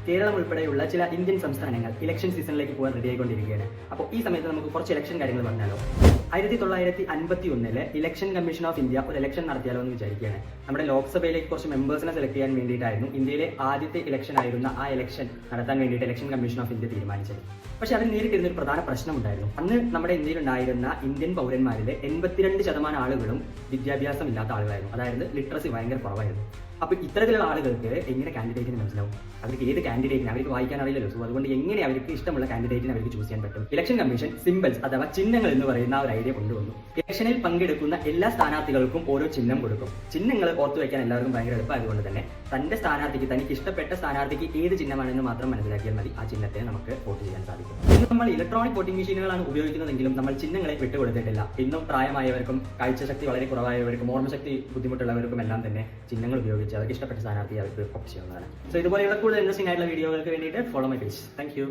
കേരളം ഉൾപ്പെടെയുള്ള ചില ഇന്ത്യൻ സംസ്ഥാനങ്ങൾ ഇലക്ഷൻ സീസണിലേക്ക് പോകാൻ റെഡിയായിക്കൊണ്ടിരിക്കുകയാണ്. അപ്പോൾ ഈ സമയത്ത് നമുക്ക് കുറച്ച് ഇലക്ഷൻ കാര്യങ്ങൾ പറഞ്ഞാലോ. 1951 ഇലക്ഷൻ കമ്മീഷൻ ഓഫ് ഇന്ത്യ ഒരു ഇലക്ഷൻ നടത്തിയാലോ എന്ന് വിചാരിക്കുകയാണ്. നമ്മുടെ ലോക്സഭയിലേക്ക് കുറച്ച് മെമ്പേഴ്സിനെ സെലക്ട് ചെയ്യാൻ വേണ്ടിയിട്ടായിരുന്നു ഇന്ത്യയിലെ ആദ്യത്തെ ഇലക്ഷൻ ആയിരുന്ന ആ ഇലക്ഷൻ നടത്താൻ വേണ്ടിയിട്ട് ഇലക്ഷൻ കമ്മീഷൻ ഓഫ് ഇന്ത്യ തീരുമാനിച്ചത്. പക്ഷേ അതിൽ നേരിട്ടിരുന്ന ഒരു പ്രധാന പ്രശ്നമുണ്ടായിരുന്നു. അന്ന് നമ്മുടെ ഇന്ത്യയിൽ ഉണ്ടായിരുന്ന ഇന്ത്യൻ പൗരന്മാരിലെ 82% ആളുകളും വിദ്യാഭ്യാസം ഇല്ലാത്ത ആളുകളായിരുന്നു. അതായത് ലിറ്ററസി ഭയങ്കര കുറവായിരുന്നു. അപ്പോൾ ഇത്തരത്തിലുള്ള ആളുകൾക്ക് എങ്ങനെ കാൻഡിഡേറ്റിന് മനസ്സിലാവും? അവർക്ക് ഏത് കാൻഡിഡേറ്റിന് അവർക്ക് വായിക്കാൻ അറിയില്ലല്ലോ. സോ അതുകൊണ്ട് എങ്ങനെ അവർക്ക് ഇഷ്ടമുള്ള കാൻഡിഡേറ്റിനെ അവർക്ക് ചൂസ് ചെയ്യാൻ പറ്റും? ഇലക്ഷൻ കമ്മീഷൻ സിംബൽസ് അഥവാ ചിഹ്നങ്ങൾ എന്ന് പറയുന്ന ഒരു ഐഡിയ കൊണ്ടുവന്നു. ഇലക്ഷനിൽ പങ്കെടുക്കുന്ന എല്ലാ സ്ഥാനാർത്ഥികൾക്കും ഓരോ ചിഹ്നം കൊടുക്കും. ചിഹ്നങ്ങൾ ഓർത്തു വയ്ക്കാൻ എല്ലാവർക്കും ഭയങ്കര എളുപ്പമായതുകൊണ്ട് തന്നെ തന്റെ സ്ഥാനാർത്ഥിക്ക്, തനിക്ക് ഇഷ്ടപ്പെട്ട സ്ഥാനാർത്ഥിക്ക് ഏത് ചിഹ്നമാണെന്ന് മാത്രം മനസ്സിലാക്കിയാൽ മതി. ആ ചിഹ്നത്തെ നമുക്ക് വോട്ട് ചെയ്യാൻ സാധിക്കും. ഇന്ന് നമ്മൾ ഇലക്ട്രോണിക് വോട്ടിംഗ് മെഷീനുകളാണ് ഉപയോഗിക്കുന്നതെങ്കിലും നമ്മൾ ചിഹ്നങ്ങളെ വിട്ടുകൊടുത്തിട്ടില്ല. ഇന്നും പ്രായമായവർക്കും കാഴ്ചശക്തി വളരെ കുറവായവർക്കും ഓർമ്മശക്തി ബുദ്ധിമുട്ടുള്ളവർക്കും എല്ലാം തന്നെ ചിഹ്നങ്ങൾ ഉപയോഗിച്ച് അവർക്ക് ഇഷ്ടപ്പെട്ട സ്ഥാനാർത്ഥിയെ അവർക്ക് ഓപ്റ്റ് ചെയ്യാവുന്നതാണ്. സോ ഇതുപോലെയുള്ള കൂടുതൽ ഇൻട്രസ്റ്റിംഗ് ആയിട്ടുള്ള വീഡിയോകൾക്ക് വേണ്ടിയിട്ട് follow my page. Thank you.